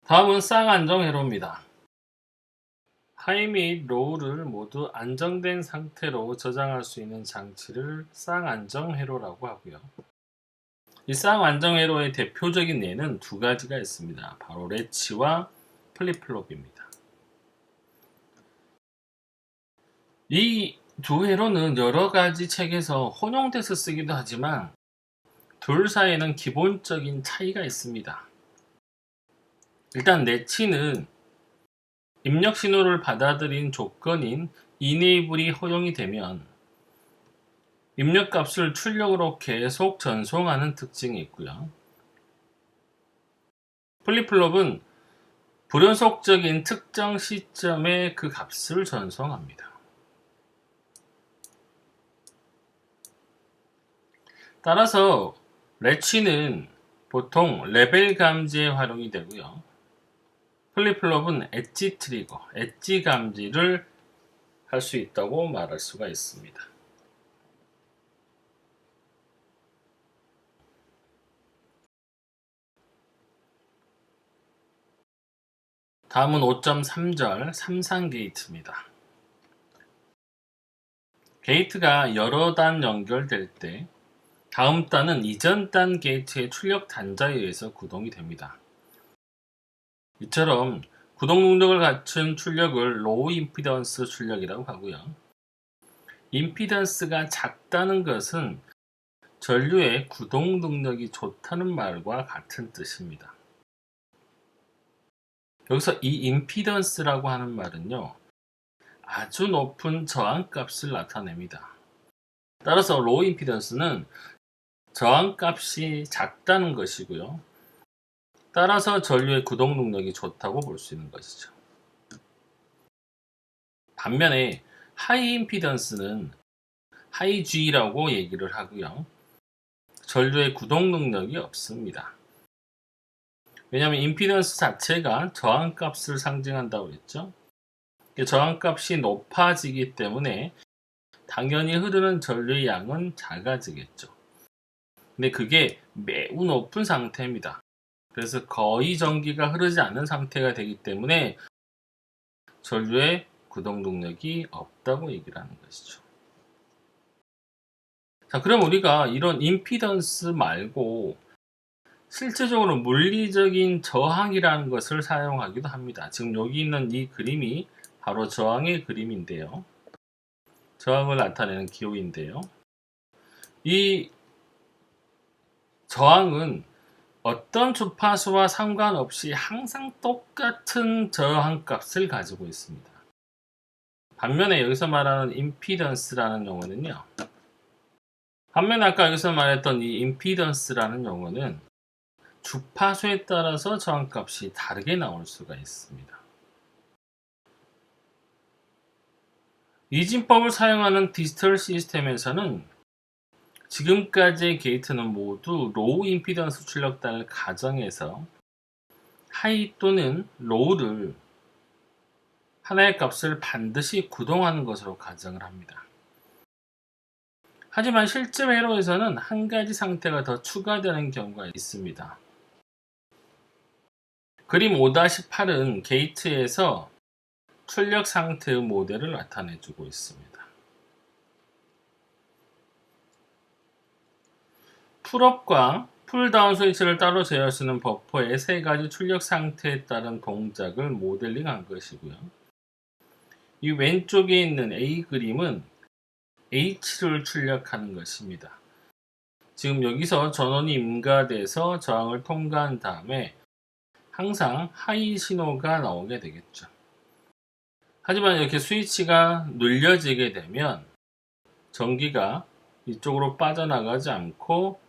다음은 쌍안정 회로입니다. 하이 및 로우를 모두 안정된 상태로 저장할 수 있는 장치를 쌍안정 회로라고 하고요. 이 쌍안정 회로의 대표적인 예는 두 가지가 있습니다. 바로 레치와 플립플롭입니다. 이 두 회로는 여러 가지 책에서 혼용돼서 쓰기도 하지만 둘 사이에는 기본적인 차이가 있습니다. 일단 레치는 입력 신호를 받아들인 조건인 enable이 허용이 되면 입력값을 출력으로 계속 전송하는 특징이 있고요. 플립플롭은 불연속적인 특정 시점에 그 값을 전송합니다. 따라서 레치는 보통 레벨 감지에 활용이 되고요. 플립플롭은 엣지 트리거, 엣지 감지를 할 수 있다고 말할 수가 있습니다. 다음은 5.3절 3상 게이트입니다. 게이트가 여러 단 연결될 때 다음 단은 이전 단 게이트의 출력 단자에 의해서 구동이 됩니다. 이처럼 구동 능력을 갖춘 출력을 로우 임피던스 출력이라고 하고요. 임피던스가 작다는 것은 전류의 구동 능력이 좋다는 말과 같은 뜻입니다. 여기서 이 임피던스라고 하는 말은요, 아주 높은 저항값을 나타냅니다. 따라서 로우 임피던스는 저항값이 작다는 것이고요. 따라서 전류의 구동 능력이 좋다고 볼 수 있는 것이죠. 반면에 하이 임피던스는 하이 G라고 얘기를 하고요. 전류의 구동 능력이 없습니다. 왜냐하면 임피던스 자체가 저항값을 상징한다고 했죠. 저항값이 높아지기 때문에 당연히 흐르는 전류의 양은 작아지겠죠. 근데 그게 매우 높은 상태입니다. 그래서 거의 전기가 흐르지 않는 상태가 되기 때문에 전류의 구동 능력이 없다고 얘기를 하는 것이죠. 자, 그럼 우리가 이런 임피던스 말고 실제적으로 물리적인 저항이라는 것을 사용하기도 합니다. 지금 여기 있는 이 그림이 바로 저항의 그림인데요. 저항을 나타내는 기호인데요. 이 저항은 어떤 주파수와 상관없이 항상 똑같은 저항값을 가지고 있습니다. 반면에 여기서 말하는 임피던스라는 용어는요. 반면에 아까 여기서 말했던 이 임피던스라는 용어는 주파수에 따라서 저항값이 다르게 나올 수가 있습니다. 이진법을 사용하는 디지털 시스템에서는 지금까지의 게이트는 모두 로우 임피던스 출력단을 가정해서 하이 또는 로우를 하나의 값을 반드시 구동하는 것으로 가정을 합니다. 하지만 실제 회로에서는 한 가지 상태가 더 추가되는 경우가 있습니다. 그림 5-8은 게이트에서 출력 상태의 모델을 나타내주고 있습니다. 풀업과 풀다운 스위치를 따로 제어할 수 있는 버퍼의 세 가지 출력 상태에 따른 동작을 모델링한 것이고요. 이 왼쪽에 있는 A 그림은 H를 출력하는 것입니다. 지금 여기서 전원이 임가돼서 저항을 통과한 다음에 항상 하이 신호가 나오게 되겠죠. 하지만 이렇게 스위치가 눌려지게 되면 전기가 이쪽으로 빠져나가지 않고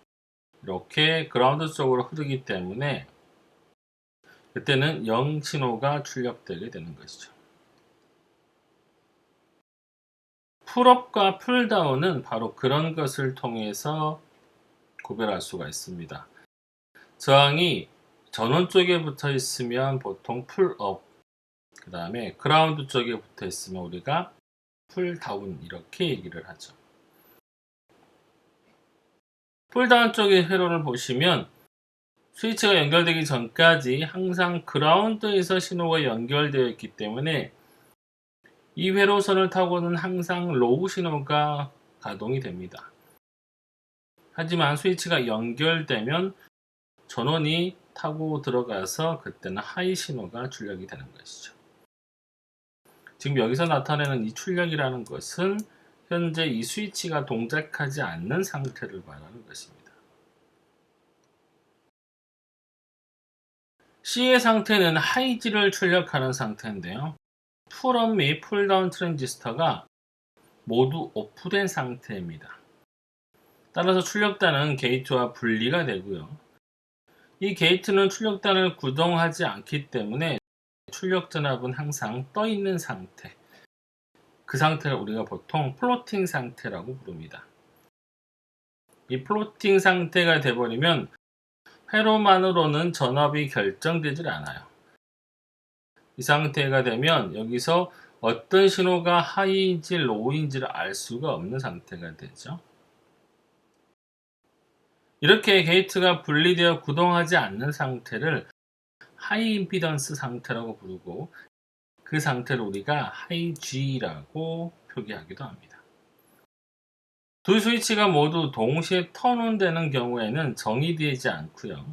이렇게 그라운드 쪽으로 흐르기 때문에 그때는 0 신호가 출력되게 되는 것이죠. 풀업과 풀다운은 바로 그런 것을 통해서 구별할 수가 있습니다. 저항이 전원 쪽에 붙어 있으면 보통 풀업, 그 다음에 그라운드 쪽에 붙어 있으면 우리가 풀다운 이렇게 얘기를 하죠. 풀다운 쪽의 회로를 보시면 스위치가 연결되기 전까지 항상 그라운드에서 신호가 연결되어 있기 때문에 이 회로선을 타고는 항상 로우 신호가 가동이 됩니다. 하지만 스위치가 연결되면 전원이 타고 들어가서 그때는 하이 신호가 출력이 되는 것이죠. 지금 여기서 나타내는 이 출력이라는 것은 현재 이 스위치가 동작하지 않는 상태를 말하는 것입니다. C의 상태는 하이지를 출력하는 상태인데요. 풀업 및 풀다운 트랜지스터가 모두 오프된 상태입니다. 따라서 출력단은 게이트와 분리가 되고요. 이 게이트는 출력단을 구동하지 않기 때문에 출력 전압은 항상 떠 있는 상태. 그 상태를 우리가 보통 플로팅 상태라고 부릅니다. 이 플로팅 상태가 되어버리면 회로만으로는 전압이 결정되질 않아요. 이 상태가 되면 여기서 어떤 신호가 하이인지 로우인지를 알 수가 없는 상태가 되죠. 이렇게 게이트가 분리되어 구동하지 않는 상태를 하이 임피던스 상태라고 부르고 그 상태를 우리가 하이 G라고 표기하기도 합니다. 두 스위치가 모두 동시에 턴온 되는 경우에는 정의되지 않고요.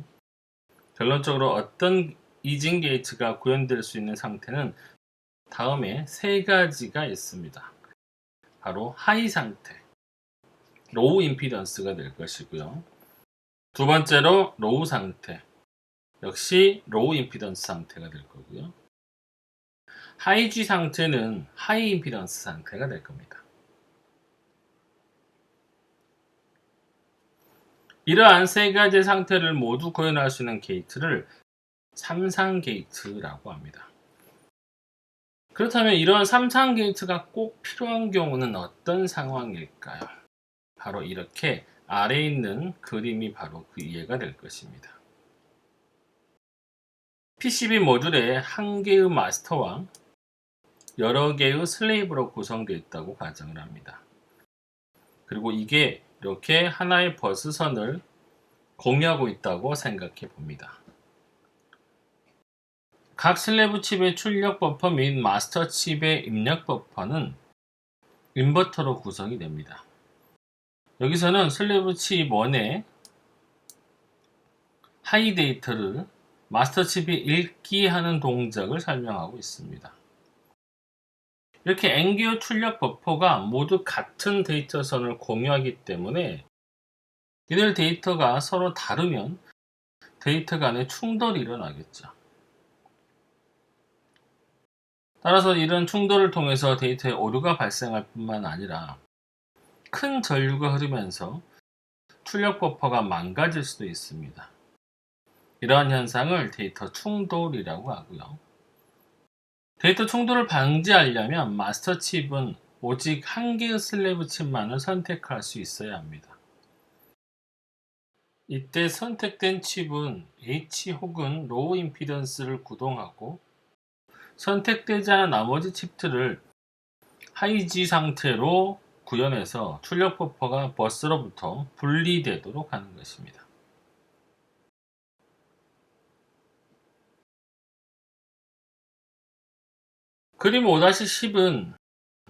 결론적으로 어떤 이징 게이트가 구현될 수 있는 상태는 다음에 세 가지가 있습니다. 바로 하이 상태, 로우 임피던스가 될 것이고요. 두 번째로 로우 상태, 역시 로우 임피던스 상태가 될 거고요. 하이 G 상태는 하이 임피던스 상태가 될 겁니다. 이러한 세 가지 상태를 모두 구현할 수 있는 게이트를 삼상 게이트라고 합니다. 그렇다면 이러한 삼상 게이트가 꼭 필요한 경우는 어떤 상황일까요? 바로 이렇게 아래에 있는 그림이 바로 그 이해가 될 것입니다. PCB 모듈에 한 개의 마스터와 여러 개의 슬레이브로 구성되어 있다고 가정을 합니다. 그리고 이게 이렇게 하나의 버스선을 공유하고 있다고 생각해 봅니다. 각 슬래브 칩의 출력 버퍼 및 마스터 칩의 입력 버퍼는 인버터로 구성이 됩니다. 여기서는 슬래브 칩 1의 하이 데이터를 마스터 칩이 읽기 하는 동작을 설명하고 있습니다. 이렇게 N개의 출력 버퍼가 모두 같은 데이터선을 공유하기 때문에 이들 데이터가 서로 다르면 데이터 간의 충돌이 일어나겠죠. 따라서 이런 충돌을 통해서 데이터에 오류가 발생할 뿐만 아니라 큰 전류가 흐르면서 출력 버퍼가 망가질 수도 있습니다. 이러한 현상을 데이터 충돌이라고 하고요. 데이터 충돌을 방지하려면 마스터 칩은 오직 한 개의 슬래브 칩만을 선택할 수 있어야 합니다. 이때 선택된 칩은 H 혹은 로우 임피던스를 구동하고 선택되지 않은 나머지 칩들을 하이 G 상태로 구현해서 출력 버퍼가 버스로부터 분리되도록 하는 것입니다. 그림 5-10은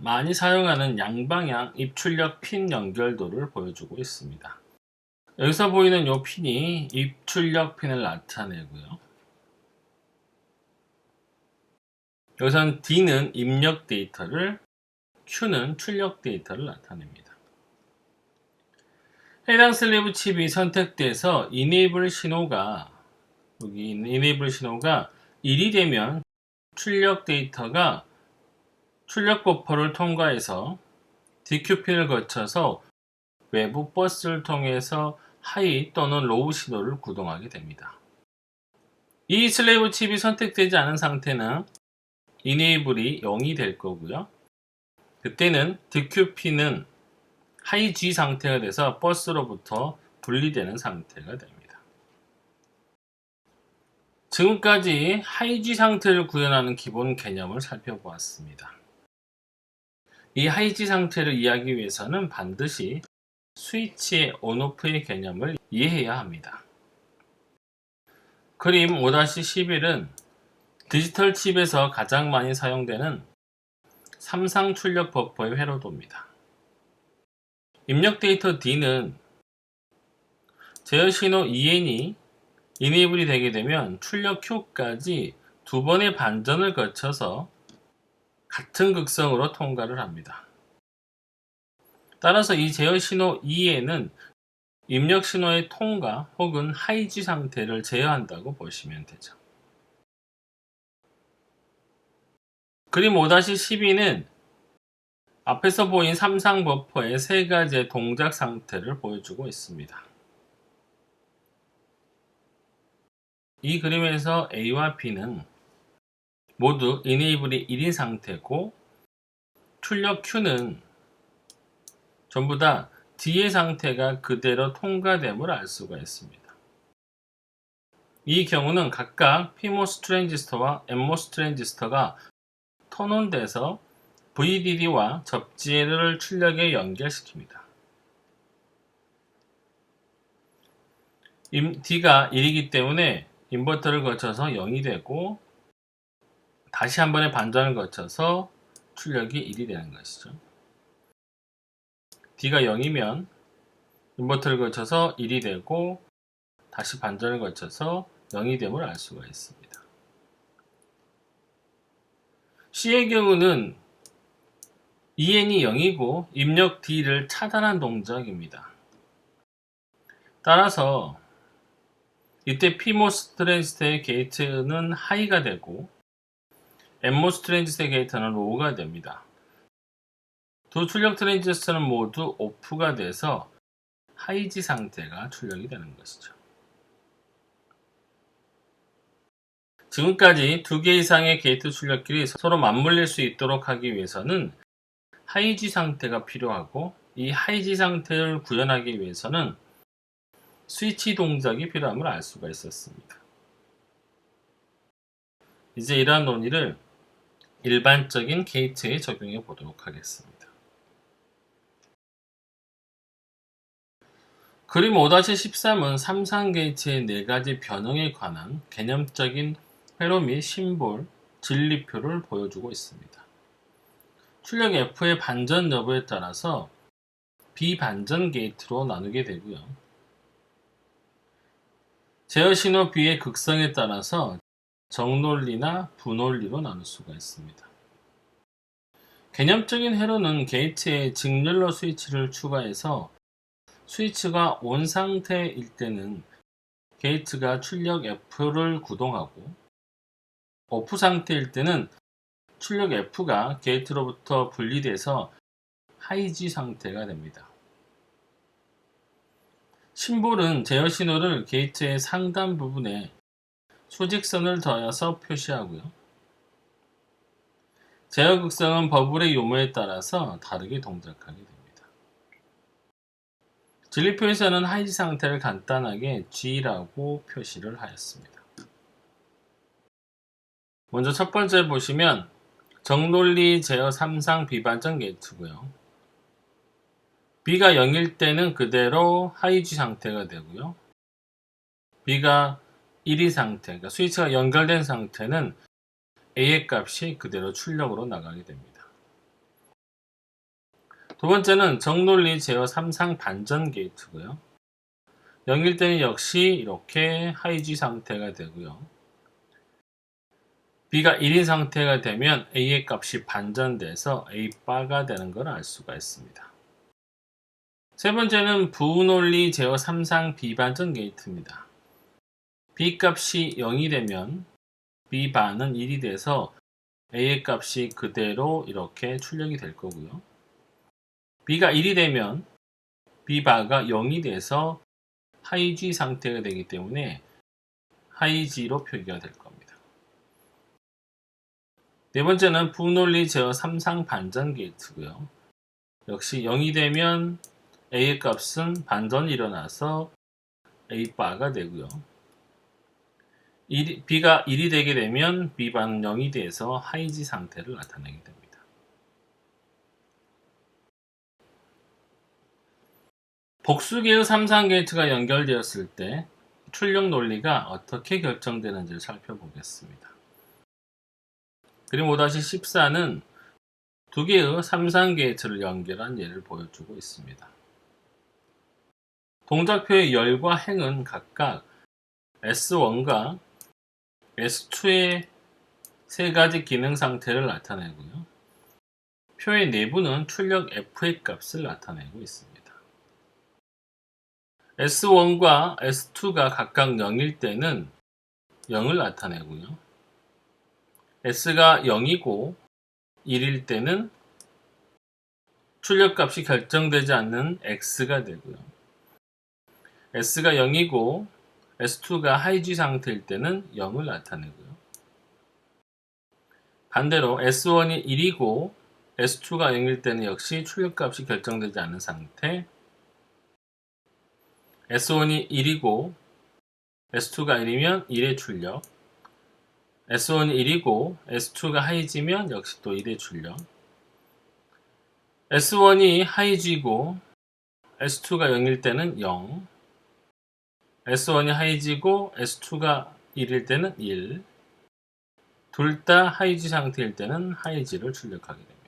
많이 사용하는 양방향 입출력 핀 연결도를 보여주고 있습니다. 여기서 보이는 이 핀이 입출력 핀을 나타내고요. 여기선 D는 입력 데이터를, Q는 출력 데이터를 나타냅니다. 해당 슬래브 칩이 선택돼서 이네이블 신호가, 여기 이네이블 신호가 1이 되면 출력 데이터가 출력 버퍼를 통과해서 DQ핀을 거쳐서 외부 버스를 통해서 하이 또는 로우 신호를 구동하게 됩니다. 이 슬래브 칩이 선택되지 않은 상태는 이네이블이 0이 될 거고요. 그때는 DQ핀은 하이 G 상태가 돼서 버스로부터 분리되는 상태가 됩니다. 지금까지 하이 G 상태를 구현하는 기본 개념을 살펴보았습니다. 이 하이 G 상태를 이해하기 위해서는 반드시 스위치의 온오프의 개념을 이해해야 합니다. 그림 5-11은 디지털 칩에서 가장 많이 사용되는 삼상 출력 버퍼의 회로도입니다. 입력 데이터 D는 제어 신호 EN이 이네이블이 되게 되면 출력 Q까지 두 번의 반전을 거쳐서 같은 극성으로 통과를 합니다. 따라서 이 제어 신호 EN은 입력 신호의 통과 혹은 하이지 상태를 제어한다고 보시면 되죠. 그림 5-12는 앞에서 보인 삼상 버퍼의 세 가지의 동작 상태를 보여주고 있습니다. 이 그림에서 A와 B는 모두 이네이블이 1인 상태고 출력 Q는 전부 다 D의 상태가 그대로 통과됨을 알 수가 있습니다. 이 경우는 각각 PMOS 트랜지스터와 NMOS 트랜지스터가 턴온돼서 VDD와 접지를 출력에 연결시킵니다. D가 1이기 때문에 인버터를 거쳐서 0이 되고 다시 한 번의 반전을 거쳐서 출력이 1이 되는 것이죠. D가 0이면 인버터를 거쳐서 1이 되고 다시 반전을 거쳐서 0이 됨을 알 수가 있습니다. C의 경우는 EN이 0이고 입력 D를 차단한 동작입니다. 따라서 이때 PMOS 트랜지스터의 게이트는 하이가 되고 NMOS 트랜지스터의 게이트는 로우가 됩니다. 두 출력 트랜지스터는 모두 오프가 돼서 하이지 상태가 출력이 되는 것이죠. 지금까지 두 개 이상의 게이트 출력끼리 서로 맞물릴 수 있도록 하기 위해서는 하이지 상태가 필요하고 이 하이지 상태를 구현하기 위해서는 스위치 동작이 필요함을 알 수가 있었습니다. 이제 이러한 논리를 일반적인 게이트에 적용해 보도록 하겠습니다. 그림 5-13은 삼상 게이트의 4가지 변형에 관한 개념적인 회로 및 심볼, 진리표를 보여주고 있습니다. 출력 F의 반전 여부에 따라서 비반전 게이트로 나누게 되고요. 제어 신호 B의 극성에 따라서 정논리나 부논리로 나눌 수가 있습니다. 개념적인 회로는 게이트에 직렬로 스위치를 추가해서 스위치가 온 상태일 때는 게이트가 출력 F를 구동하고 오프 상태일 때는 출력 F가 게이트로부터 분리돼서 하이지 상태가 됩니다. 심볼은 제어 신호를 게이트의 상단 부분에 수직선을 더해서 표시하고요. 제어 극성은 버블의 유무에 따라서 다르게 동작하게 됩니다. 진리표에서는 하이지 상태를 간단하게 G라고 표시를 하였습니다. 먼저 첫 번째 보시면 정논리 제어 3상 비반전 게이트고요. B가 0일 때는 그대로 하이지 상태가 되고요. B가 1인 상태, 그러니까 스위치가 연결된 상태는 A의 값이 그대로 출력으로 나가게 됩니다. 두 번째는 정논리 제어 3상 반전 게이트고요. 0일 때는 역시 이렇게 하이지 상태가 되고요. B가 1인 상태가 되면 A의 값이 반전돼서 A바가 되는 걸 알 수가 있습니다. 세 번째는 부논리 제어 3상 비반전 게이트입니다. B 값이 0이 되면 B바는 1이 돼서 A의 값이 그대로 이렇게 출력이 될 거고요. B가 1이 되면 B바가 0이 돼서 하이지 상태가 되기 때문에 하이지로 표기가 될 겁니다. 네 번째는 부논리 제어 3상 반전 게이트고요. 역시 0이 되면 A의 값은 반전이 일어나서 A바가 되고요. B가 1이 되게 되면 B바는 0이 돼서 하이지 상태를 나타내게 됩니다. 복수계의 3상 게이트가 연결되었을 때 출력 논리가 어떻게 결정되는지를 살펴보겠습니다. 그림 5-14는 두 개의 3상 게이트를 연결한 예를 보여주고 있습니다. 동작표의 열과 행은 각각 S1과 S2의 세 가지 기능 상태를 나타내고요. 표의 내부는 출력 F의 값을 나타내고 있습니다. S1과 S2가 각각 0일 때는 0을 나타내고요. S가 0이고 1일 때는 출력값이 결정되지 않는 X가 되고요. S가 0이고 S2가 하이G 상태일 때는 0을 나타내고요. 반대로 S1이 1이고 S2가 0일 때는 역시 출력값이 결정되지 않은 상태, S1이 1이고 S2가 1이면 1의 출력, S1이 1이고 S2가 하이지면 역시 또 1의 출력, S1이 하이지고 S2가 0일 때는 0, S1이 하이지고 S2가 1일 때는 1, 둘 다 하이지 상태일 때는 하이지를 출력하게 됩니다.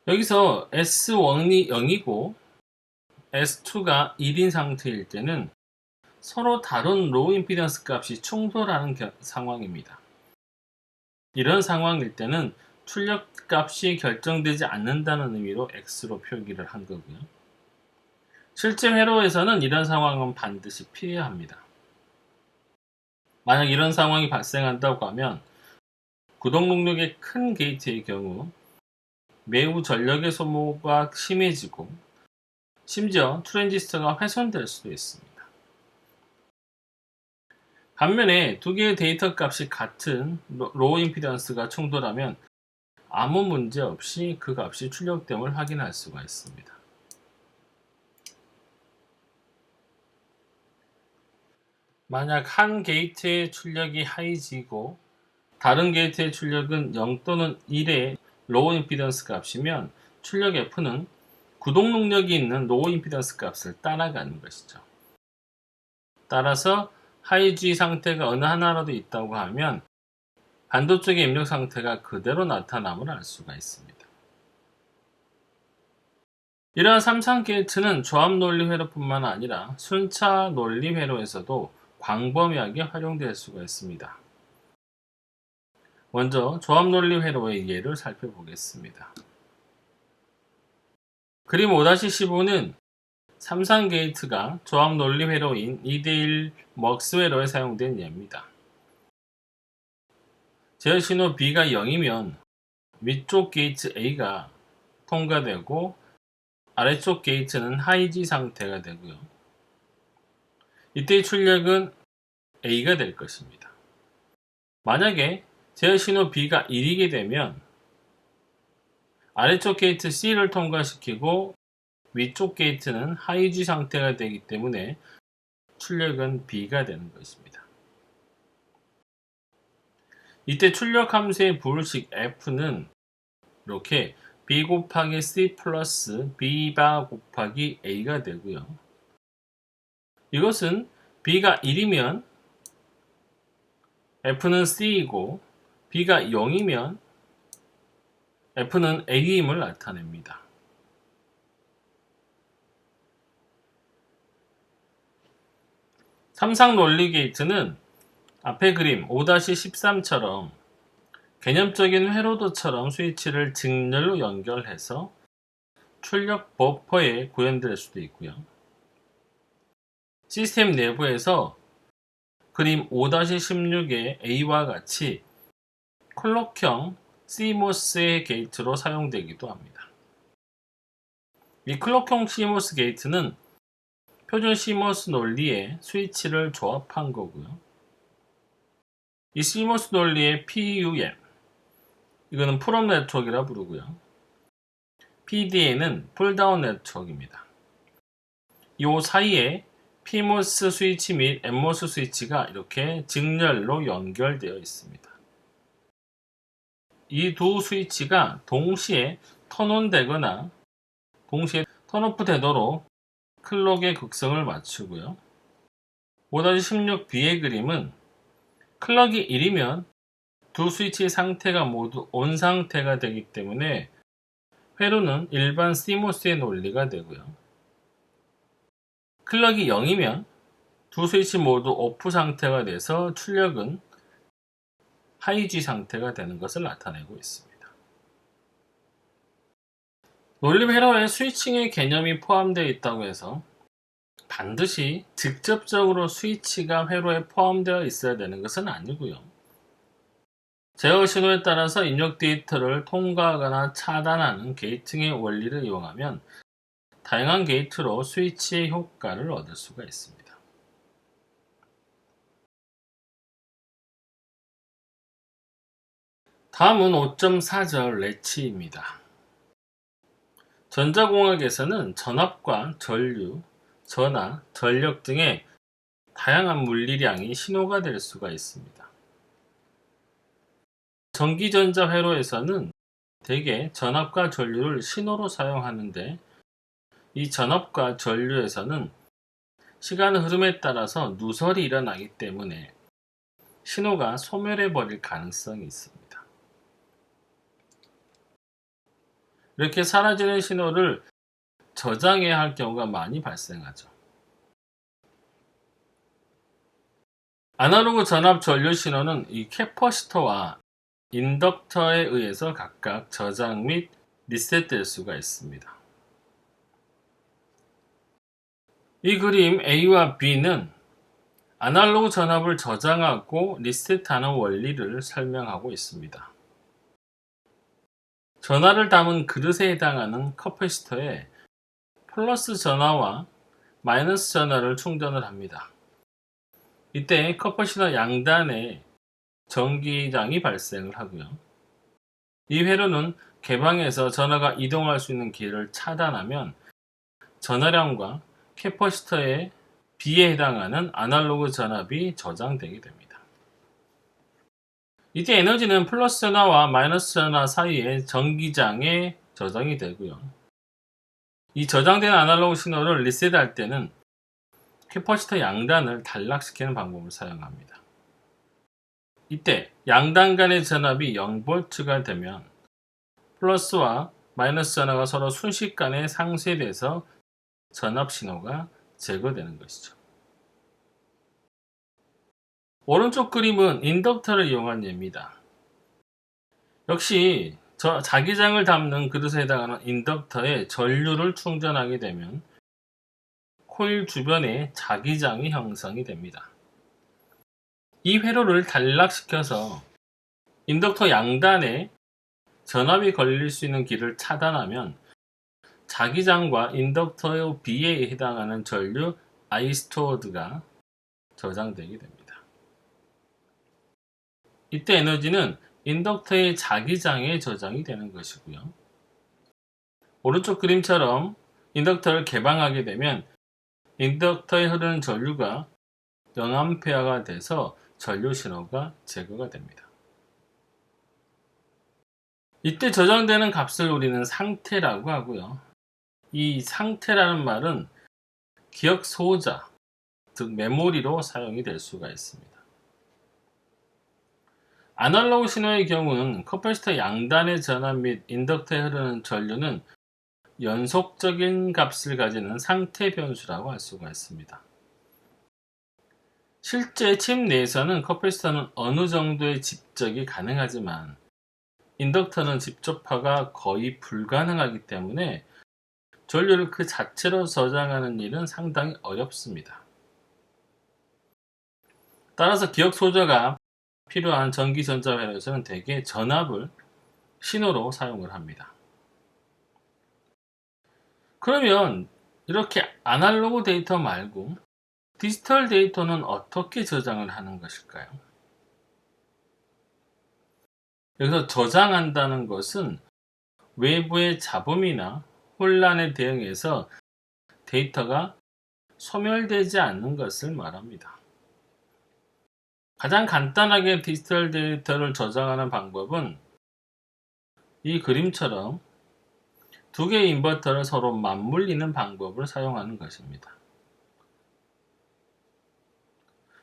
여기서 S1이 0이고 S2가 1인 상태일 때는 서로 다른 로우 임피던스 값이 충돌하는 상황입니다. 이런 상황일 때는 출력 값이 결정되지 않는다는 의미로 X로 표기를 한 거고요. 실제 회로에서는 이런 상황은 반드시 피해야 합니다. 만약 이런 상황이 발생한다고 하면 구동 능력의 큰 게이트의 경우 매우 전력의 소모가 심해지고 심지어 트랜지스터가 훼손될 수도 있습니다. 반면에 두 개의 데이터 값이 같은 로우 임피던스가 충돌하면 아무 문제 없이 그 값이 출력됨을 확인할 수가 있습니다. 만약 한 게이트의 출력이 하이지고 다른 게이트의 출력은 0 또는 1의 로우 임피던스 값이면 출력 F는 구동 능력이 있는 로우 임피던스 값을 따라가는 것이죠. 따라서 하이G 상태가 어느 하나라도 있다고 하면 반도쪽의 입력 상태가 그대로 나타남을 알 수가 있습니다. 이러한 3상 게이트는 조합 논리 회로뿐만 아니라 순차 논리 회로에서도 광범위하게 활용될 수가 있습니다. 먼저 조합 논리 회로의 예를 살펴보겠습니다. 그림 5-15는 3상 게이트가 조합 논리 회로인 2대1 먹스 회로에 사용된 예입니다. 제어 신호 B가 0이면 위쪽 게이트 A가 통과되고 아래쪽 게이트는 하이지 상태가 되고요. 이때의 출력은 A가 될 것입니다. 만약에 제어 신호 B가 1이게 되면 아래쪽 게이트 C를 통과시키고 위쪽 게이트는 하이지 상태가 되기 때문에 출력은 B가 되는 것입니다. 이때 출력 함수의 부르식 F는 이렇게 B 곱하기 C 플러스 B바 곱하기 A가 되고요. 이것은 B가 1이면 F는 C이고 B가 0이면 F는 A임을 나타냅니다. 삼상 논리 게이트는 앞의 그림 5-13처럼 개념적인 회로도처럼 스위치를 직렬로 연결해서 출력 버퍼에 구현될 수도 있고요. 시스템 내부에서 그림 5-16의 A와 같이 클럭형 CMOS의 게이트로 사용되기도 합니다. 이 클럭형 CMOS 게이트는 표준 CMOS 논리에 스위치를 조합한 거고요. 이 CMOS 논리의 PUM, 이거는 풀업 네트워크이라 부르고요. PDA는 풀다운 네트워크입니다. 이 사이에 PMOS 스위치 및 NMOS 스위치가 이렇게 직렬로 연결되어 있습니다. 이 두 스위치가 동시에 턴온 되거나 동시에 턴오프 되도록 클럭의 극성을 맞추고요. 5-16B의 그림은 클럭이 1이면 두 스위치 상태가 모두 ON 상태가 되기 때문에 회로는 일반 CMOS의 논리가 되고요. 클럭이 0이면 두 스위치 모두 OFF 상태가 돼서 출력은 하이 G 상태가 되는 것을 나타내고 있습니다. 논립 회로에 스위칭의 개념이 포함되어 있다고 해서 반드시 직접적으로 스위치가 회로에 포함되어 있어야 되는 것은 아니고요. 제어 신호에 따라서 입력 데이터를 통과하거나 차단하는 게이팅의 원리를 이용하면 다양한 게이트로 스위치의 효과를 얻을 수가 있습니다. 다음은 5.4절 레치입니다. 전자공학에서는 전압과 전류, 전하, 전력 등의 다양한 물리량이 신호가 될 수가 있습니다. 전기전자 회로에서는 대개 전압과 전류를 신호로 사용하는데 이 전압과 전류에서는 시간 흐름에 따라서 누설이 일어나기 때문에 신호가 소멸해 버릴 가능성이 있습니다. 이렇게 사라지는 신호를 저장해야 할 경우가 많이 발생하죠. 아날로그 전압 전류 신호는 이 캐퍼시터와 인덕터에 의해서 각각 저장 및 리셋될 수가 있습니다. 이 그림 A와 B는 아날로그 전압을 저장하고 리셋하는 원리를 설명하고 있습니다. 전하를 담은 그릇에 해당하는 커패시터에 플러스 전하와 마이너스 전하를 충전을 합니다. 이때 커패시터 양단에 전기장이 발생을 하고요. 이 회로는 개방해서 전하가 이동할 수 있는 길을 차단하면 전하량과 캐퍼시터의 B에 해당하는 아날로그 전압이 저장되게 됩니다. 이때 에너지는 플러스 전하와 마이너스 전하 사이의 전기장에 저장이 되고요. 이 저장된 아날로그 신호를 리셋할 때는 캐퍼시터 양단을 단락시키는 방법을 사용합니다. 이때 양단 간의 전압이 0V가 되면 플러스와 마이너스 전하가 서로 순식간에 상쇄돼서 전압 신호가 제거되는 것이죠. 오른쪽 그림은 인덕터를 이용한 예입니다. 역시 자기장을 담는 그릇에 해당하는 인덕터에 전류를 충전하게 되면 코일 주변에 자기장이 형성이 됩니다. 이 회로를 단락시켜서 인덕터 양단에 전압이 걸릴 수 있는 길을 차단하면 자기장과 인덕터의 B에 해당하는 전류 Istored가 저장되게 됩니다. 이때 에너지는 인덕터의 자기장에 저장이 되는 것이고요. 오른쪽 그림처럼 인덕터를 개방하게 되면 인덕터에 흐르는 전류가 0A가 돼서 전류 신호가 제거가 됩니다. 이때 저장되는 값을 우리는 상태라고 하고요. 이 상태라는 말은 기억 소자, 즉 메모리로 사용이 될 수가 있습니다. 아날로그 신호의 경우는 커패시터 양단의 전압 및 인덕터에 흐르는 전류는 연속적인 값을 가지는 상태 변수라고 할 수가 있습니다. 실제 칩 내에서는 커패시터는 어느 정도의 집적이 가능하지만 인덕터는 집적화가 거의 불가능하기 때문에 전류를 그 자체로 저장하는 일은 상당히 어렵습니다. 따라서 기억 소저가 필요한 전기전자 회로에서는 대개 전압을 신호로 사용을 합니다. 그러면 이렇게 아날로그 데이터 말고 디지털 데이터는 어떻게 저장을 하는 것일까요? 여기서 저장한다는 것은 외부의 잡음이나 혼란에 대응해서 데이터가 소멸되지 않는 것을 말합니다. 가장 간단하게 디지털 데이터를 저장하는 방법은 이 그림처럼 두 개의 인버터를 서로 맞물리는 방법을 사용하는 것입니다.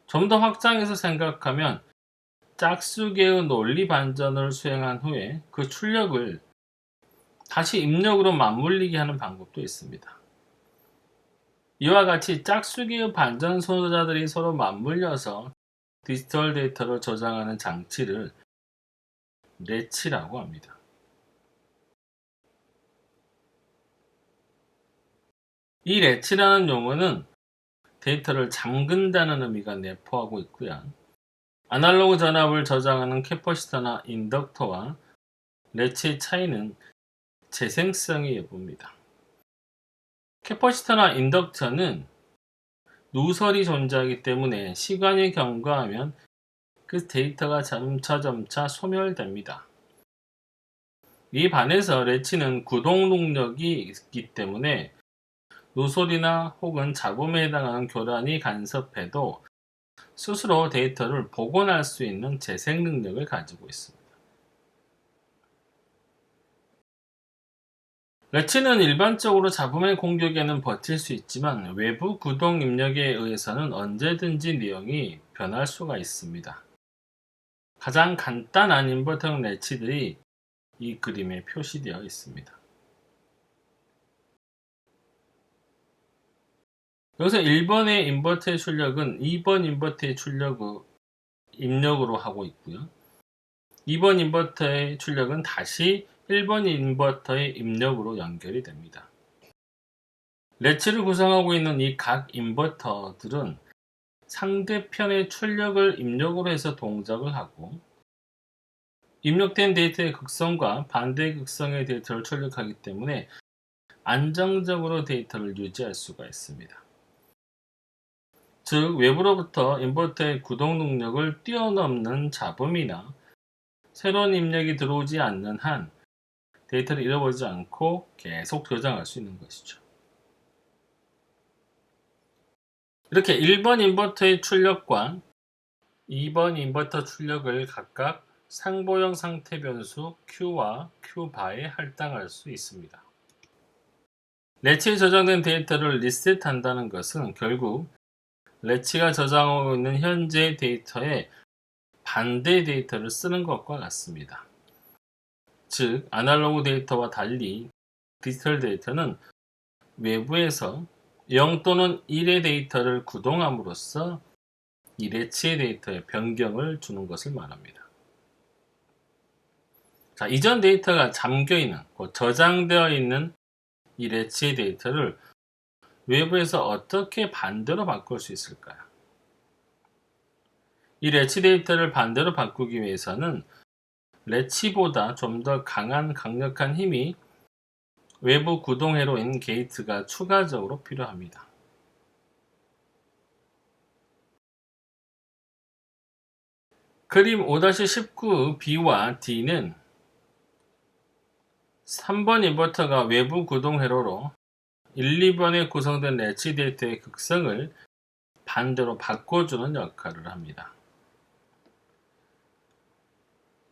좀 더 확장해서 생각하면 짝수계의 논리 반전을 수행한 후에 그 출력을 다시 입력으로 맞물리게 하는 방법도 있습니다. 이와 같이 짝수계의 반전 소자들이 서로 맞물려서 디지털 데이터를 저장하는 장치를 래치라고 합니다. 이 래치라는 용어는 데이터를 잠근다는 의미가 내포하고 있고요. 아날로그 전압을 저장하는 캐퍼시터나 인덕터와 래치의 차이는 재생성의 여부입니다. 캐퍼시터나 인덕터는 누설이 존재하기 때문에 시간이 경과하면 그 데이터가 점차 소멸됩니다. 이에 반해서 래치는 구동 능력이 있기 때문에 누설이나 혹은 잡음에 해당하는 교란이 간섭해도 스스로 데이터를 복원할 수 있는 재생 능력을 가지고 있습니다. 래치는 일반적으로 잡음의 공격에는 버틸 수 있지만 외부 구동 입력에 의해서는 언제든지 내용이 변할 수가 있습니다. 가장 간단한 인버터형 래치들이 이 그림에 표시되어 있습니다. 여기서 1번의 인버터의 출력은 2번 인버터의 출력을 입력으로 하고 있고요. 2번 인버터의 출력은 다시 1번 인버터의 입력으로 연결이 됩니다. 래치를 구성하고 있는 이 각 인버터들은 상대편의 출력을 입력으로 해서 동작을 하고 입력된 데이터의 극성과 반대 극성의 데이터를 출력하기 때문에 안정적으로 데이터를 유지할 수가 있습니다. 즉 외부로부터 인버터의 구동 능력을 뛰어넘는 잡음이나 새로운 입력이 들어오지 않는 한 데이터를 잃어버리지 않고 계속 저장할 수 있는 것이죠. 이렇게 1번 인버터의 출력과 2번 인버터 출력을 각각 상보형 상태 변수 Q와 Q바에 할당할 수 있습니다. 래치에 저장된 데이터를 리셋한다는 것은 결국 래치가 저장하고 있는 현재 데이터에 반대 데이터를 쓰는 것과 같습니다. 즉, 아날로그 데이터와 달리 디지털 데이터는 외부에서 0 또는 1의 데이터를 구동함으로써 이 래치의 데이터에 변경을 주는 것을 말합니다. 자, 이전 데이터가 잠겨있는, 저장되어 있는 이 래치의 데이터를 외부에서 어떻게 반대로 바꿀 수 있을까요? 이 래치 데이터를 반대로 바꾸기 위해서는 래치보다 좀 더 강력한 힘이 외부 구동회로 인 게이트가 추가적으로 필요합니다. 그림 5-19B와 D는 3번 인버터가 외부 구동 회로로 1, 2번에 구성된 래치 데이터의 극성을 반대로 바꿔주는 역할을 합니다.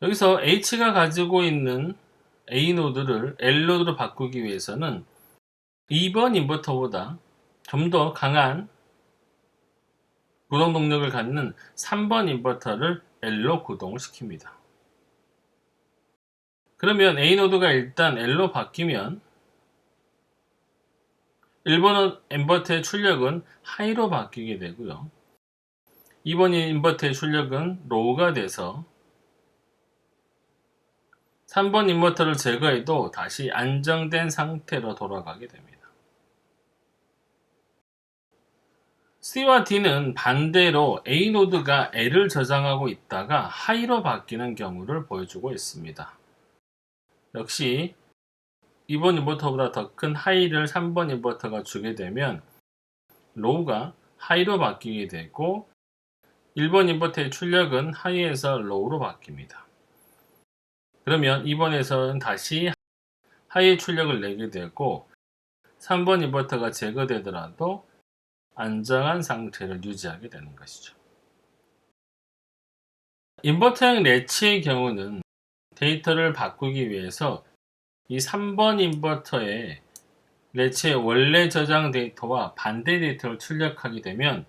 여기서 H가 가지고 있는 A 노드를 L 노드로 바꾸기 위해서는 2번 인버터보다 좀 더 강한 구동 동력을 갖는 3번 인버터를 L로 구동을 시킵니다. 그러면 A 노드가 일단 L로 바뀌면 1번 인버터의 출력은 하이로 바뀌게 되고요. 2번 인버터의 출력은 로우가 돼서 3번 인버터를 제거해도 다시 안정된 상태로 돌아가게 됩니다. C와 D는 반대로 A 노드가 L을 저장하고 있다가 하이로 바뀌는 경우를 보여주고 있습니다. 역시 2번 인버터보다 더 큰 하이를 3번 인버터가 주게 되면 로우가 하이로 바뀌게 되고 1번 인버터의 출력은 하이에서 로우로 바뀝니다. 그러면 2번에서는 다시 하이의 출력을 내게 되고 3번 인버터가 제거되더라도 안정한 상태를 유지하게 되는 것이죠. 인버터형 래치의 경우는 데이터를 바꾸기 위해서 이 3번 인버터의 렛츠의 원래 저장 데이터와 반대 데이터를 출력하게 되면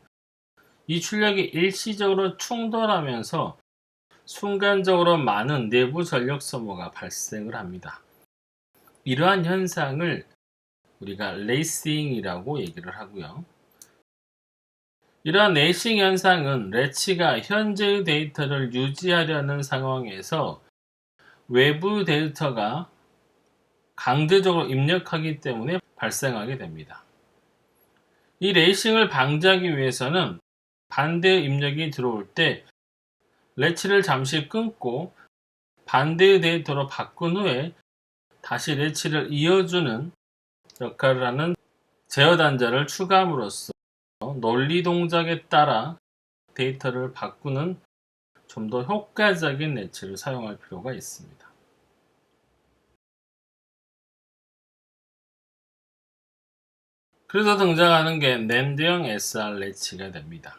이 출력이 일시적으로 충돌하면서 순간적으로 많은 내부 전력 소모가 발생을 합니다. 이러한 현상을 우리가 레이싱이라고 얘기를 하고요. 이러한 레이싱 현상은 렛츠가 현재의 데이터를 유지하려는 상황에서 외부 데이터가 강제적으로 입력하기 때문에 발생하게 됩니다. 이 레이싱을 방지하기 위해서는 반대의 입력이 들어올 때 렛츠를 잠시 끊고 반대의 데이터로 바꾼 후에 다시 렛츠를 이어주는 역할을 하는 제어 단자를 추가함으로써 논리 동작에 따라 데이터를 바꾸는 좀 더 효과적인 렛츠를 사용할 필요가 있습니다. 그래서 등장하는 게 낸드형 SR 렛츠가 됩니다.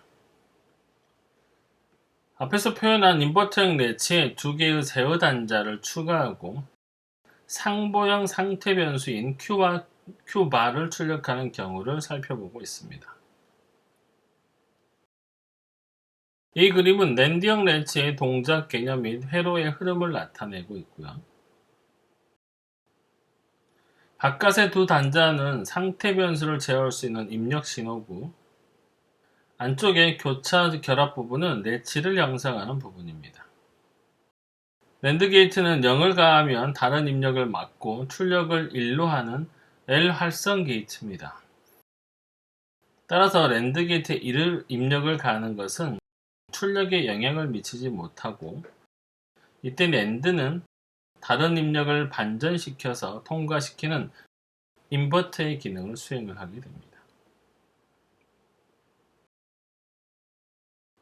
앞에서 표현한 인버터형 렛츠에 두 개의 제어 단자를 추가하고 상보형 상태 변수인 Q와 Q바를 출력하는 경우를 살펴보고 있습니다. 이 그림은 낸드형 렛츠의 동작 개념 및 회로의 흐름을 나타내고 있고요. 바깥의 두 단자는 상태 변수를 제어할 수 있는 입력 신호고, 안쪽의 교차 결합 부분은 렛츠를 형성하는 부분입니다. 낸드 게이트는 0을 가하면 다른 입력을 막고 출력을 1로 하는 L 활성 게이트입니다. 따라서 낸드 게이트에 1을 입력을 가하는 것은 출력에 영향을 미치지 못하고, 이때 낸드는 다른 입력을 반전시켜서 통과시키는 인버터의 기능을 수행을 하게 됩니다.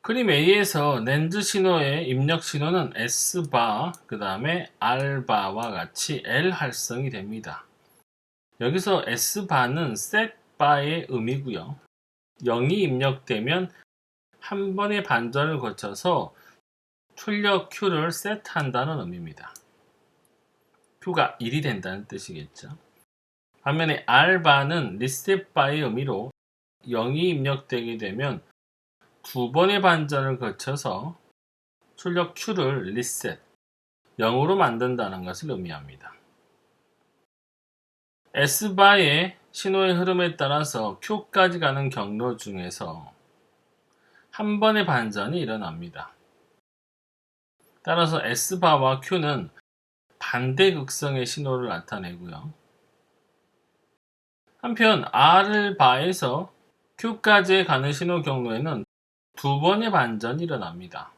그림 A에서 낸드 신호의 입력 신호는 S바, 그 다음에 R바와 같이 L 활성이 됩니다. 여기서 S바는 set바의 의미고요. 0이 입력되면 한 번의 반전을 거쳐서 출력 Q를 세트한다는 의미입니다. Q가 1이 된다는 뜻이겠죠. 반면에 R바는 리셋바의 의미로 0이 입력되게 되면 두 번의 반전을 거쳐서 출력 Q를 리셋, 0으로 만든다는 것을 의미합니다. S바의 신호의 흐름에 따라서 Q까지 가는 경로 중에서 한 번의 반전이 일어납니다. 따라서 S바와 Q는 반대 극성의 신호를 나타내고요. 한편 R바에서 Q까지 가는 신호 경로에는 두 번의 반전이 일어납니다.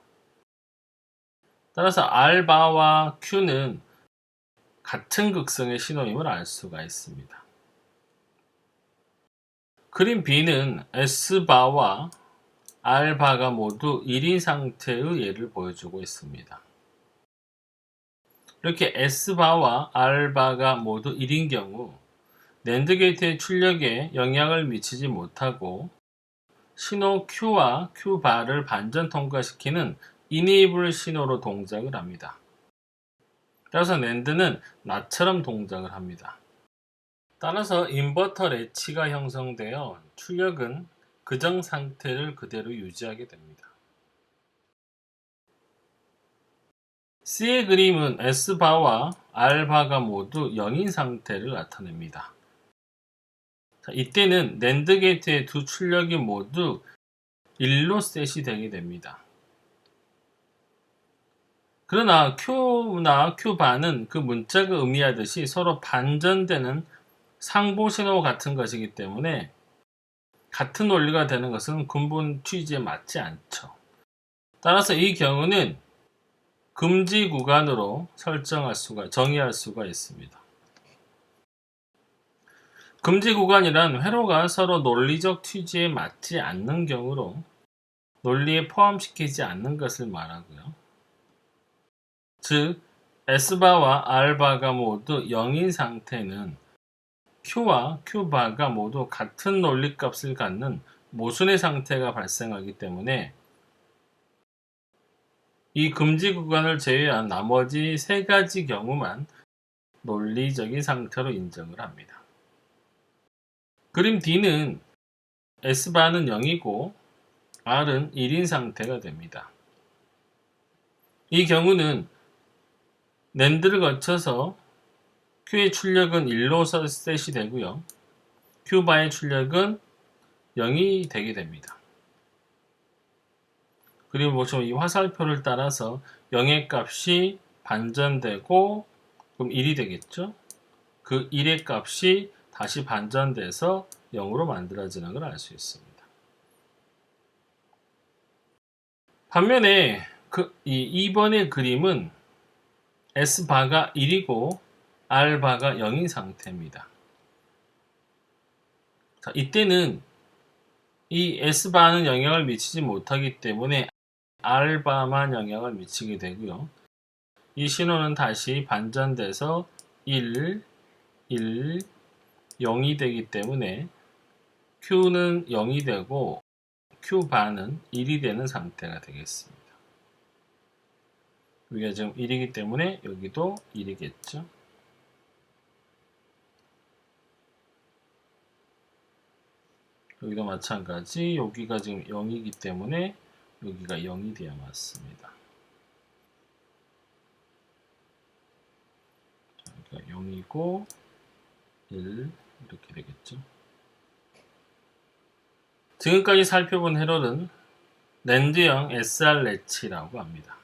따라서 R바와 Q는 같은 극성의 신호임을 알 수가 있습니다. 그림 B는 S바와 R바가 모두 1인 상태의 예를 보여주고 있습니다. 이렇게 S바와 R바가 모두 1인 경우 낸드 게이트의 출력에 영향을 미치지 못하고 신호 Q와 Q바를 반전 통과시키는 이네이블 신호로 동작을 합니다. 따라서 낸드는 나처럼 동작을 합니다. 따라서 인버터 렛치가 형성되어 출력은 그정 상태를 그대로 유지하게 됩니다. C의 그림은 S바와 R바가 모두 0인 상태를 나타냅니다. 이때는 낸드 게이트의 두 출력이 모두 1로 셋이 되게 됩니다. 그러나 Q나 Q바는 그 문자가 의미하듯이 서로 반전되는 상보 신호 같은 것이기 때문에 같은 원리가 되는 것은 근본 취지에 맞지 않죠. 따라서 이 경우는 금지 구간으로 정의할 수가 있습니다. 금지 구간이란 회로가 서로 논리적 취지에 맞지 않는 경우로 논리에 포함시키지 않는 것을 말하고요. 즉, S바와 R바가 모두 0인 상태는 Q와 Q바가 모두 같은 논리값을 갖는 모순의 상태가 발생하기 때문에 이 금지 구간을 제외한 나머지 세 가지 경우만 논리적인 상태로 인정을 합니다. 그림 D는 S바는 0이고 R은 1인 상태가 됩니다. 이 경우는 낸드를 거쳐서 Q의 출력은 1로 셋이 되고요. Q바의 출력은 0이 되게 됩니다. 그리고 보시면 이 화살표를 따라서 0의 값이 반전되고 그럼 1이 되겠죠. 그 1의 값이 다시 반전돼서 0으로 만들어지는 걸 알 수 있습니다. 반면에 이 2번의 그림은 S바가 1이고 R바가 0인 상태입니다. 자, 이때는 이 S바는 영향을 미치지 못하기 때문에 R바만 영향을 미치게 되고요. 이 신호는 다시 반전돼서 1, 1, 0이 되기 때문에 Q는 0이 되고 Q바는 1이 되는 상태가 되겠습니다. 여기가 지금 1이기 때문에 여기도 1이겠죠. 여기도 마찬가지. 여기가 지금 0이기 때문에 여기가 0이 되어 맞습니다. 자, 여기가 0이고 1 이렇게 되겠죠. 지금까지 살펴본 회로는 낸드형 SR 레치라고 합니다.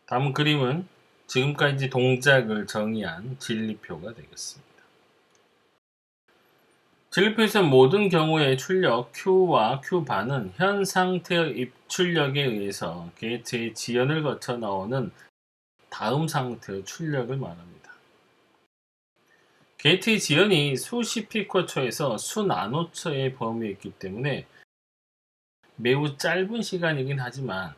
다음 그림은 지금까지 동작을 정의한 진리표가 되겠습니다. 진리표에서 모든 경우의 출력 Q와 Q바는 현 상태의 입출력에 의해서 게이트의 지연을 거쳐 나오는 다음 상태의 출력을 말합니다. 게이트의 지연이 수십 피코초에서 수 나노초의 범위에 있기 때문에 매우 짧은 시간이긴 하지만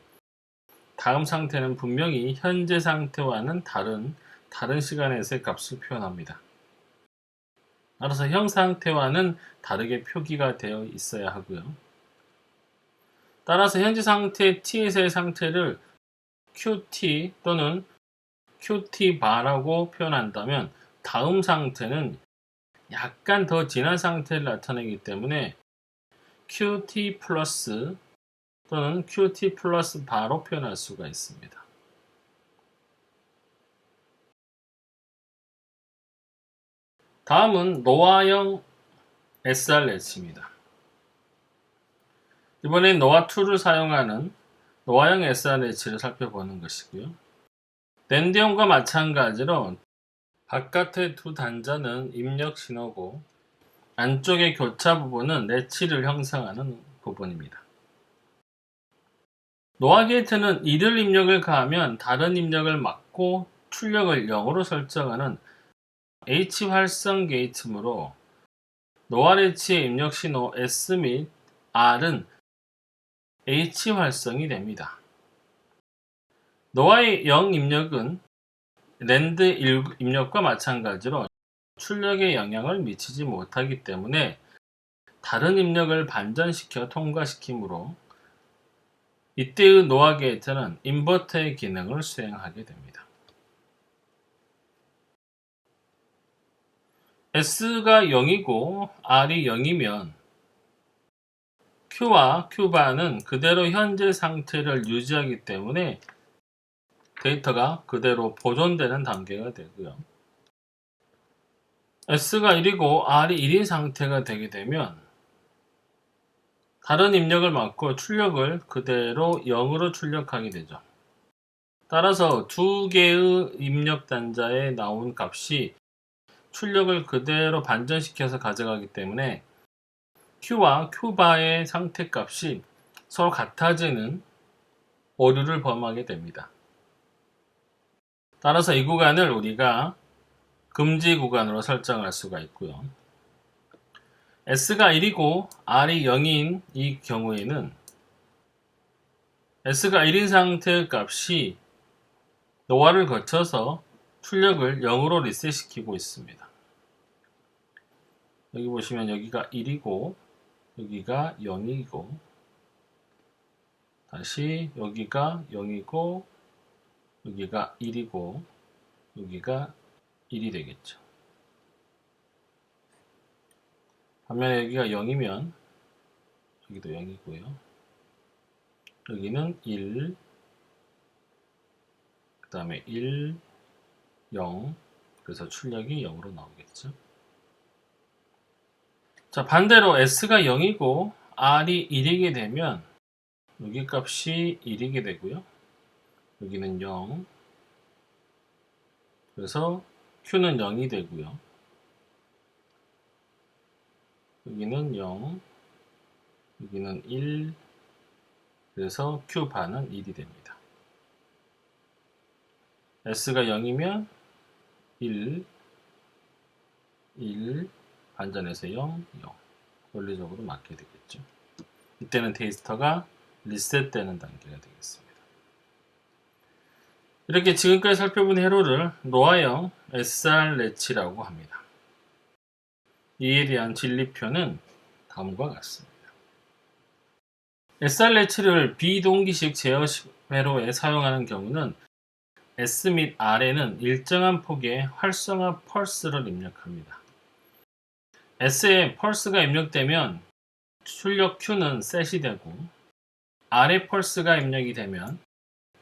다음 상태는 분명히 현재 상태와는 다른 시간에서의 값을 표현합니다. 따라서 현 상태와는 다르게 표기가 되어 있어야 하고요. 따라서 현재 상태 T에서의 상태를 QT 또는 QT바라고 표현한다면 다음 상태는 약간 더 진한 상태를 나타내기 때문에 QT 플러스 또는 QT 플러스 바로 표현할 수가 있습니다. 다음은 노아형 SRH입니다. 이번엔 노아2를 사용하는 노아형 SRH를 살펴보는 것이고요. 낸드형과 마찬가지로 바깥의 두 단자는 입력 신호고 안쪽의 교차 부분은 레치를 형성하는 부분입니다. 노아 게이트는 1을 입력을 가하면 다른 입력을 막고 출력을 0으로 설정하는 H 활성 게이트이므로 노아 레치의 입력 신호 S 및 R은 H 활성이 됩니다. 노아의 0 입력은 랜드 입력과 마찬가지로 출력에 영향을 미치지 못하기 때문에 다른 입력을 반전시켜 통과시키므로 이때의 노아 게이트는 인버터의 기능을 수행하게 됩니다. S가 0이고 R이 0이면 Q와 Q바는 그대로 현재 상태를 유지하기 때문에 데이터가 그대로 보존되는 단계가 되고요. S가 1이고 R이 1인 상태가 되게 되면 다른 입력을 막고 출력을 그대로 0으로 출력하게 되죠. 따라서 두 개의 입력 단자에 나온 값이 출력을 그대로 반전시켜서 가져가기 때문에 Q와 Q바의 상태 값이 서로 같아지는 오류를 범하게 됩니다. 따라서 이 구간을 우리가 금지 구간으로 설정할 수가 있고요. S가 1이고 R이 0인 이 경우에는 S가 1인 상태의 값이 노아를 거쳐서 출력을 0으로 리셋시키고 있습니다. 여기 보시면 여기가 1이고 여기가 0이고 다시 여기가 0이고 여기가 1이고 여기가 1이 되겠죠. 반면에 여기가 0이면 여기도 0이고요. 여기는 1, 그 다음에 1, 0, 그래서 출력이 0으로 나오겠죠. 자, 반대로 S가 0이고 R이 1이게 되면 여기 값이 1이게 되고요. 여기는 0, 그래서 Q는 0이 되고요. 여기는 0, 여기는 1, 그래서 Q 반은 1이 됩니다. S가 0이면 1, 1, 반전해서 0, 0. 원리적으로 맞게 되겠죠. 이때는 테스터가 리셋되는 단계가 되겠습니다. 이렇게 지금까지 살펴본 회로를 노아형 SR 레치라고 합니다. 이에 대한 진리표는 다음과 같습니다. SR 레치를 비동기식 제어 회로에 사용하는 경우는 S 및 R에는 일정한 폭의 활성화 펄스를 입력합니다. S에 펄스가 입력되면 출력 Q는 셋이 되고 R에 펄스가 입력이 되면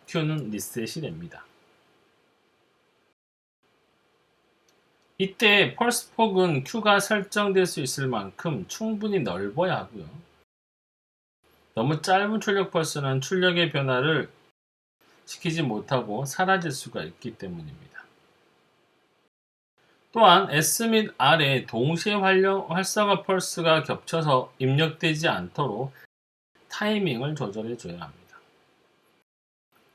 Q는 리셋이 됩니다. 이때 펄스 폭은 Q가 설정될 수 있을 만큼 충분히 넓어야 하고요. 너무 짧은 출력 펄스는 출력의 변화를 시키지 못하고 사라질 수가 있기 때문입니다. 또한 S 및 R에 동시에 활성화 펄스가 겹쳐서 입력되지 않도록 타이밍을 조절해 줘야 합니다.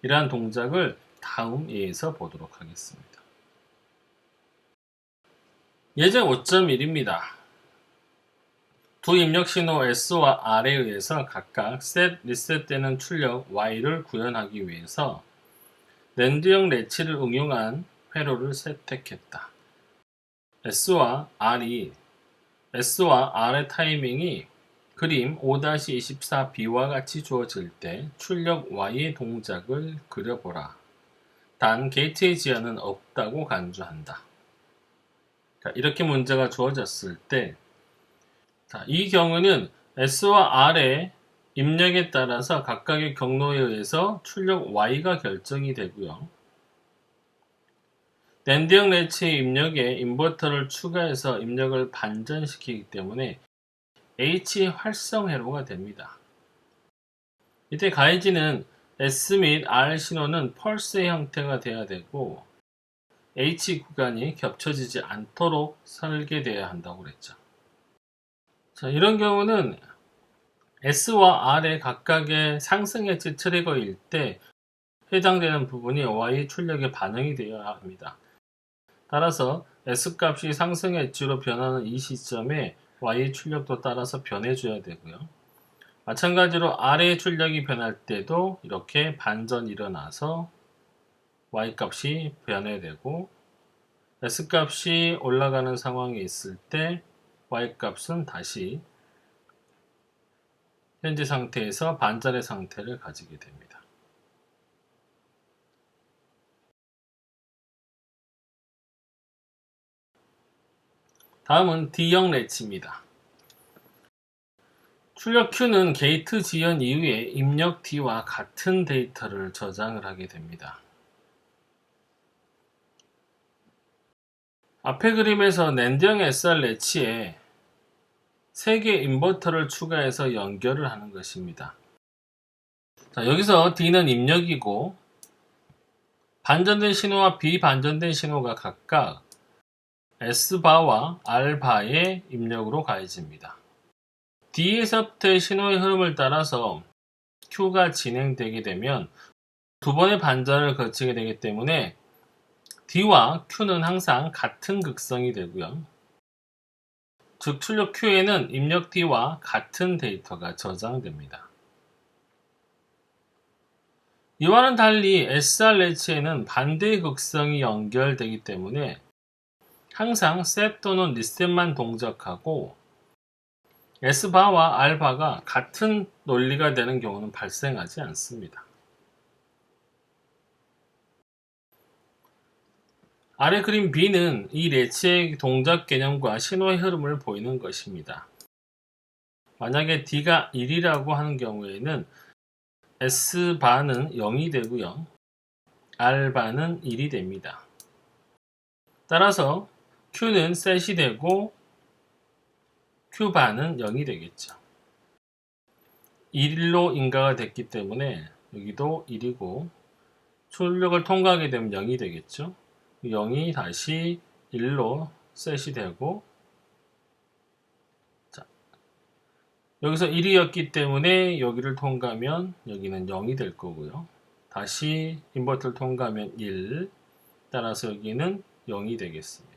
이러한 동작을 다음 예에서 보도록 하겠습니다. 예제 5.1입니다. 두 입력 신호 S와 R에 의해서 각각 셋, 리셋되는 출력 Y를 구현하기 위해서 낸드형 레치를 응용한 회로를 채택했다. S와 R의 타이밍이 그림 5-24B와 같이 주어질 때 출력 Y의 동작을 그려보라. 단 게이트의 지연은 없다고 간주한다. 자, 이렇게 문제가 주어졌을 때 이 경우는 S와 R의 입력에 따라서 각각의 경로에 의해서 출력 Y가 결정이 되고요. 낸드형 레치의 입력에 인버터를 추가해서 입력을 반전시키기 때문에 H 활성 회로가 됩니다. 이때 가해지는 S 및 R 신호는 펄스의 형태가 되어야 되고 H 구간이 겹쳐지지 않도록 설계되어야 한다고 그랬죠. 자, 이런 경우는 S와 R의 각각의 상승 엣지 트리거일 때 해당되는 부분이 Y 출력에 반영이 되어야 합니다. 따라서 S 값이 상승 엣지로 변하는 이 시점에 Y 출력도 따라서 변해줘야 되고요. 마찬가지로 R의 출력이 변할 때도 이렇게 반전이 일어나서 Y 값이 변해되고 S 값이 올라가는 상황이 있을 때 Y 값은 다시 현재 상태에서 반전의 상태를 가지게 됩니다. 다음은 D형 레치입니다. 출력 Q는 게이트 지연 이후에 입력 D와 같은 데이터를 저장을 하게 됩니다. 앞의 그림에서 낸드형 SR 레치에 3개 인버터를 추가해서 연결을 하는 것입니다. 자, 여기서 D는 입력이고 반전된 신호와 비반전된 신호가 각각 S바와 R바의 입력으로 가해집니다. D에서부터의 신호의 흐름을 따라서 Q가 진행되게 되면 두 번의 반전을 거치게 되기 때문에 D와 Q는 항상 같은 극성이 되고요. 즉 출력 Q에는 입력 D와 같은 데이터가 저장됩니다. 이와는 달리 SR 레치에는 반대의 극성이 연결되기 때문에 항상 셋 또는 리셋만 동작하고 S바와 R바가 같은 논리가 되는 경우는 발생하지 않습니다. 아래 그림 B는 이 레츠의 동작 개념과 신호의 흐름을 보이는 것입니다. 만약에 D가 1이라고 하는 경우에는 S바는 0이 되고요. R바는 1이 됩니다. 따라서 Q는 셋이 되고 Q바는 0이 되겠죠. 1로 인가가 됐기 때문에 여기도 1이고 출력을 통과하게 되면 0이 되겠죠. 0이 다시 1로 셋이 되고 자, 여기서 1이었기 때문에 여기를 통과하면 여기는 0이 될 거고요. 다시 인버터를 통과하면 1, 따라서 여기는 0이 되겠습니다.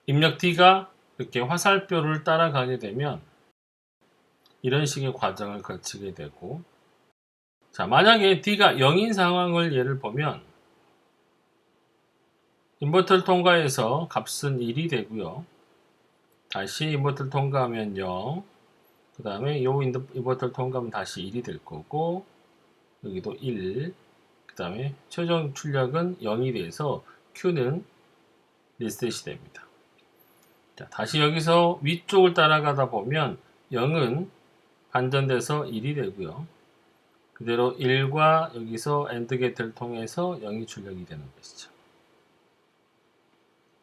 입력 D가 이렇게 화살표를 따라가게 되면 이런 식의 과정을 거치게 되고, 자, 만약에 D가 0인 상황을 예를 보면 인버터를 통과해서 값은 1이 되고요. 다시 인버터를 통과하면 0, 그 다음에 이 인버터를 통과하면 다시 1이 될 거고, 여기도 1, 그 다음에 최종 출력은 0이 돼서 Q는 리셋이 됩니다. 자, 다시 여기서 위쪽을 따라가다 보면 0은 반전돼서 1이 되고요. 그대로 1과 여기서 AND 게트를 통해서 0이 출력이 되는 것이죠.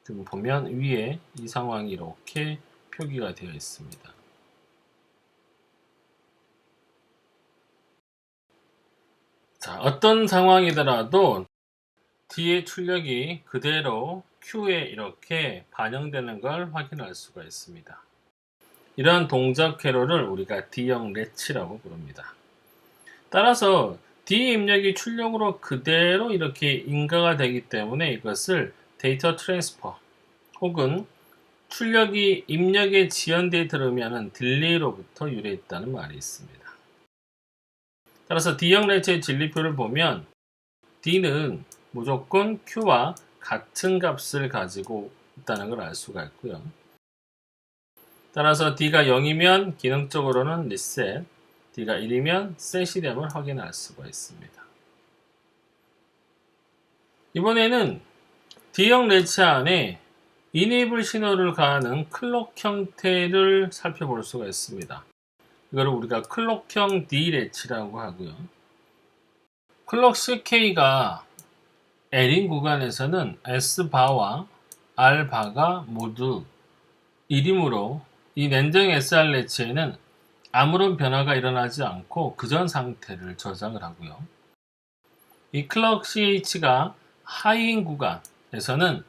지금 보면 위에 이 상황이 이렇게 표기가 되어 있습니다. 자, 어떤 상황이더라도 D의 출력이 그대로 Q에 이렇게 반영되는 걸 확인할 수가 있습니다. 이러한 동작 회로를 우리가 D형 레치라고 부릅니다. 따라서 D 입력이 출력으로 그대로 이렇게 인가가 되기 때문에 이것을 데이터 트랜스퍼 혹은 출력이 입력에 지연되어 들어오면 딜레이로부터 유래했다는 말이 있습니다. 따라서 D형 레치의 진리표를 보면 D는 무조건 Q와 같은 값을 가지고 있다는 걸 알 수가 있고요. 따라서 D가 0이면 기능적으로는 리셋, D가 1이면 셋이 됨을 확인할 수가 있습니다. 이번에는 D형 레치 안에 이네이블 신호를 가하는 클록 형태를 살펴볼 수가 있습니다. 이거를 우리가 클록형 D 레치라고 하고요. 클록 CK가 L인 구간에서는 S바와 R바가 모두 1이므로 이 냉정 SR 레치에는 아무런 변화가 일어나지 않고 그전 상태를 저장을 하고요. 이 클럭 CH가 하이인 구간에서는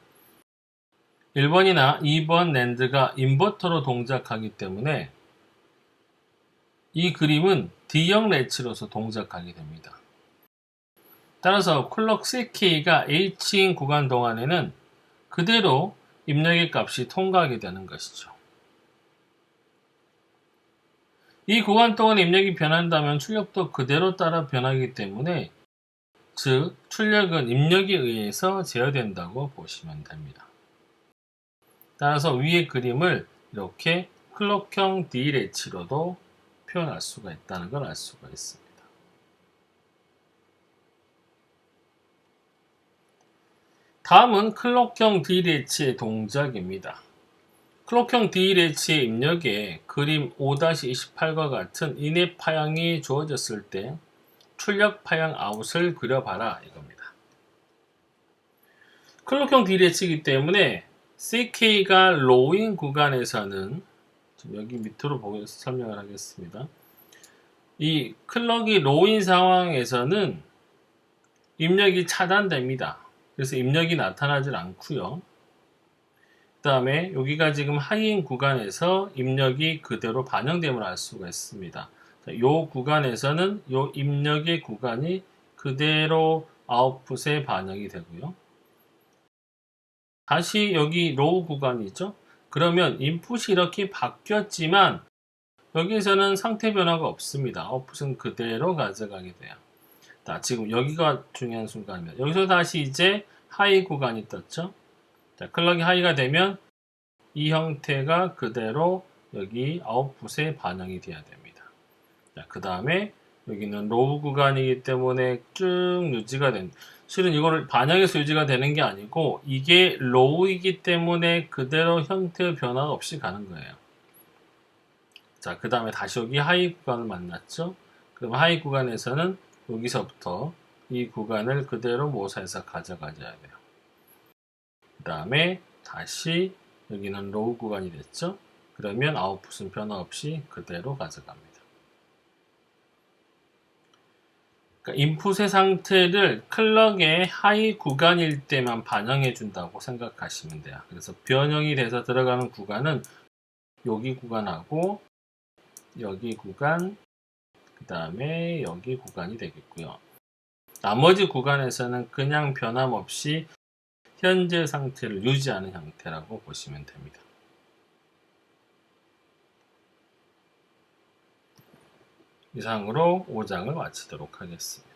1번이나 2번 낸드가 인버터로 동작하기 때문에 이 그림은 D형 레치로서 동작하게 됩니다. 따라서 클럭 CK가 H인 구간 동안에는 그대로 입력의 값이 통과하게 되는 것이죠. 이 구간 동안 입력이 변한다면 출력도 그대로 따라 변하기 때문에 즉 출력은 입력에 의해서 제어된다고 보시면 됩니다. 따라서 위의 그림을 이렇게 클럭형 D 레치로도 표현할 수가 있다는 걸 알 수가 있습니다. 다음은 클럭형 D 레치의 동작입니다. 클럭형 D 레치의 입력에 그림 5-28과 같은 인앱 파형이 주어졌을 때 출력 파형 아웃을 그려봐라 이겁니다. 클럭형 D 레치이기 때문에 CK가 로우인 구간에서는 여기 밑으로 보면서 설명을 하겠습니다. 이 클럭이 로우인 상황에서는 입력이 차단됩니다. 그래서 입력이 나타나질 않고요. 그 다음에 여기가 지금 하이인 구간에서 입력이 그대로 반영됨을 알 수가 있습니다. 이 구간에서는 이 입력의 구간이 그대로 아웃풋에 반영이 되고요. 다시 여기 로우 구간이죠. 그러면 인풋이 이렇게 바뀌었지만 여기에서는 상태 변화가 없습니다. 아웃풋은 그대로 가져가게 돼요. 자, 지금 여기가 중요한 순간입니다. 여기서 다시 이제 하이 구간이 떴죠. 자, 클럭이 하이가 되면 이 형태가 그대로 여기 아웃풋에 반영이 돼야 됩니다. 자, 그 다음에 여기는 로우 구간이기 때문에 쭉 유지가 된, 실은 이거를 반영해서 유지가 되는 게 아니고 이게 로우이기 때문에 그대로 형태의 변화가 없이 가는 거예요. 자, 그 다음에 다시 여기 하이 구간을 만났죠. 그럼 하이 구간에서는 여기서부터 이 구간을 그대로 모사해서 가져가줘야 돼요. 그 다음에 다시 여기는 로우 구간이 됐죠. 그러면 아웃풋은 변화 없이 그대로 가져갑니다. 그러니까 인풋의 상태를 클럭의 하이 구간일 때만 반영해 준다고 생각하시면 돼요. 그래서 변형이 돼서 들어가는 구간은 여기 구간하고 여기 구간, 그 다음에 여기 구간이 되겠고요. 나머지 구간에서는 그냥 변함없이 현재 상태를 유지하는 형태라고 보시면 됩니다. 이상으로 5장을 마치도록 하겠습니다.